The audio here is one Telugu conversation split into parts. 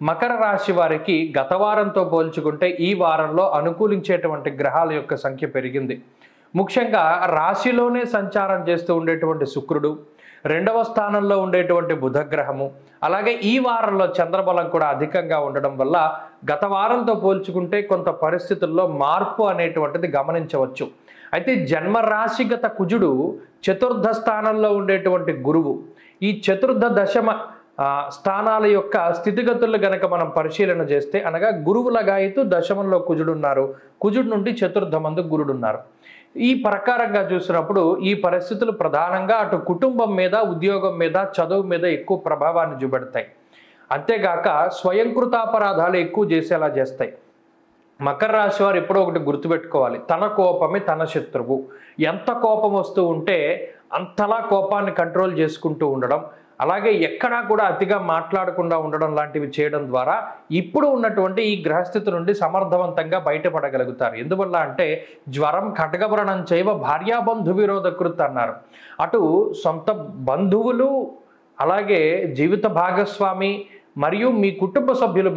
మకర రాశి వారికి గత వారంతో పోల్చుకుంటే ఈ వారంలో అనుకూలించేటువంటి గ్రహాల యొక్క సంఖ్య పెరిగింది. ముఖ్యంగా రాశిలోనే సంచారం చేస్తూ ఉండేటువంటి శుక్రుడు, రెండవ స్థానంలో ఉండేటువంటి బుధగ్రహము, అలాగే ఈ వారంలో చంద్రబలం కూడా అధికంగా ఉండడం వల్ల గత వారంతో పోల్చుకుంటే కొంత పరిస్థితుల్లో మార్పు అనేటువంటిది గమనించవచ్చు. అయితే జన్మరాశిగత కుజుడు చతుర్థ స్థానంలో ఉండేటువంటి గురువు, ఈ చతుర్థ దశమ స్థానాల యొక్క స్థితిగతులు గనక మనం పరిశీలన చేస్తే, అనగా గురువులగాయితూ దశమంలో కుజుడున్నారు, కుజుడు నుండి చతుర్థమందు గురుడున్నారు. ఈ ప్రకారంగా చూసినప్పుడు ఈ పరిస్థితులు ప్రధానంగా అటు కుటుంబం మీద, ఉద్యోగం మీద, చదువు మీద ఎక్కువ ప్రభావాన్ని చూపెడతాయి. అంతేగాక స్వయంకృతాపరాధాలు ఎక్కువ చేసేలా చేస్తాయి. మకర రాశి వారు ఎప్పుడో ఒకటి గుర్తుపెట్టుకోవాలి, తన కోపమే తన శత్రువు. ఎంత కోపం వస్తూ ఉంటే అంతలా కోపాన్ని కంట్రోల్ చేసుకుంటూ ఉండడం, అలాగే ఎక్కడా కూడా అతిగా మాట్లాడకుండా ఉండడం లాంటివి చేయడం ద్వారా ఇప్పుడు ఉన్నటువంటి ఈ గ్రహస్థితి నుండి సమర్థవంతంగా బయటపడగలుగుతారు. ఎందువల్ల అంటే జ్వరం ఖడ్గవ్రణం చైవ భార్యాబంధు విరోధకృత్ అన్నారు. అటు సొంత బంధువులు, అలాగే జీవిత భాగస్వామి మరియు మీ కుటుంబ సభ్యులు,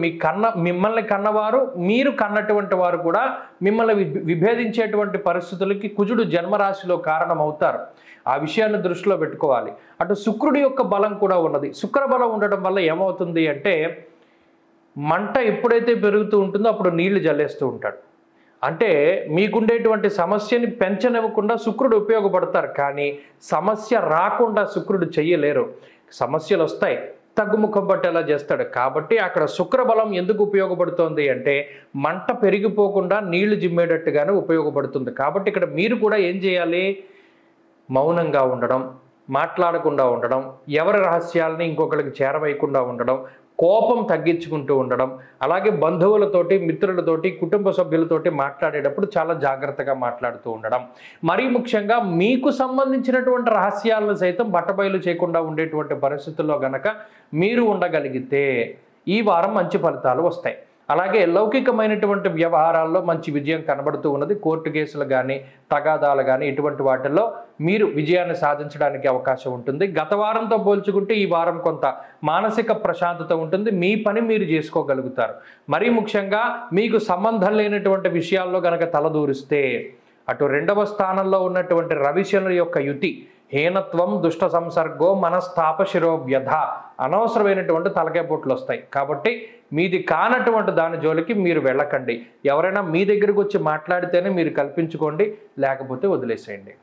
మిమ్మల్ని కన్నవారు, మీరు కన్నటువంటి వారు కూడా మిమ్మల్ని విభేదించేటువంటి పరిస్థితులకి కుజుడు జన్మరాశిలో కారణమవుతారు. ఆ విషయాన్ని దృష్టిలో పెట్టుకోవాలి. అటు శుక్రుడి యొక్క బలం కూడా ఉన్నది. శుక్ర బలం ఉండడం వల్ల ఏమవుతుంది అంటే, మంట ఎప్పుడైతే పెరుగుతూ ఉంటుందో అప్పుడు నీళ్లు జల్లేస్తూ ఉంటాడు. అంటే మీకుండేటువంటి సమస్యని పెంచనివ్వకుండా శుక్రుడు ఉపయోగపడతారు, కానీ సమస్య రాకుండా శుక్రుడు చెయ్యలేరు. సమస్యలు వస్తాయి, తగ్గుముఖం పట్టేలా చేస్తాడు. కాబట్టి అక్కడ శుక్రబలం ఎందుకు ఉపయోగపడుతుంది అంటే, మంట పెరిగిపోకుండా నీళ్లు జిమ్మేటట్టుగానే ఉపయోగపడుతుంది. కాబట్టి ఇక్కడ మీరు కూడా ఏం చేయాలి? మౌనంగా ఉండడం, మాట్లాడకుండా ఉండడం, ఎవరి రహస్యాలని ఇంకొకరికి చేరవేయకుండా ఉండడం, కోపం తగ్గించుకుంటూ ఉండడం, అలాగే బంధువులతోటి, మిత్రులతోటి, కుటుంబ సభ్యులతోటి మాట్లాడేటప్పుడు చాలా జాగ్రత్తగా మాట్లాడుతూ ఉండడం, మరీ ముఖ్యంగా మీకు సంబంధించినటువంటి రహస్యాలను సైతం బట్టబయలు చేయకుండా ఉండేటువంటి పరిస్థితుల్లో గనక మీరు ఉండగలిగితే ఈ వారం మంచి ఫలితాలు వస్తాయి. అలాగే లౌకికమైనటువంటి వ్యవహారాల్లో మంచి విజయం కనబడుతూ ఉన్నది. కోర్టు కేసులు కానీ, తగాదాలు కానీ, ఇటువంటి వాటిల్లో మీరు విజయాన్ని సాధించడానికి అవకాశం ఉంటుంది. గత వారంతో పోల్చుకుంటే ఈ వారం కొంత మానసిక ప్రశాంతత ఉంటుంది. మీ పని మీరు చేసుకోగలుగుతారు. మరీ ముఖ్యంగా మీకు సంబంధం లేనటువంటి విషయాల్లో గనక తలదూరిస్తే, అటు రెండవ స్థానంలో ఉన్నటువంటి రవిశనుల యొక్క యుతి, హీనత్వం, దుష్ట సంసర్గో, మనస్తాప శిరోవ్యధ, అనవసరమైనటువంటి తలకాయ పొట్లు వస్తాయి. కాబట్టి మీది కానటువంటి దాని జోలికి మీరు వెళ్ళకండి. ఎవరైనా మీ దగ్గరకు వచ్చి మాట్లాడితేనే మీరు కల్పించుకోండి, లేకపోతే వదిలేసేయండి.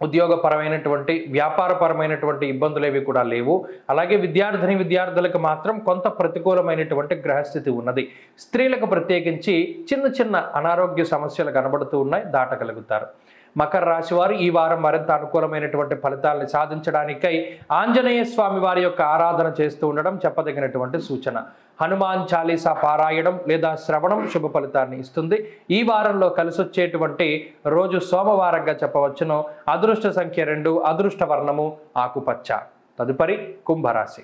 ఉద్యోగపరమైనటువంటి, వ్యాపారపరమైనటువంటి ఇబ్బందులు ఏవి కూడా లేవు. అలాగే విద్యార్థులకు మాత్రం కొంత ప్రతికూలమైనటువంటి గ్రహస్థితి ఉన్నది. స్త్రీలకు ప్రత్యేకించి చిన్న చిన్న అనారోగ్య సమస్యలు కనబడుతూ ఉన్నాయి, దాటగలుగుతారు. మకర రాశి వారు ఈ వారం మరింత అనుకూలమైనటువంటి ఫలితాలను సాధించడానికై ఆంజనేయ స్వామి వారి యొక్క ఆరాధన చేస్తూ ఉండడం చెప్పదగినటువంటి సూచన. హనుమాన్ చాలీసా పారాయణం లేదా శ్రవణం శుభ ఫలితాన్ని ఇస్తుంది. ఈ వారంలో కలిసొచ్చేటువంటి రోజు సోమవారంగా చెప్పవచ్చును. అదృష్ట సంఖ్య 2, అదృష్ట వర్ణము ఆకుపచ్చ. తదుపరి కుంభరాశి.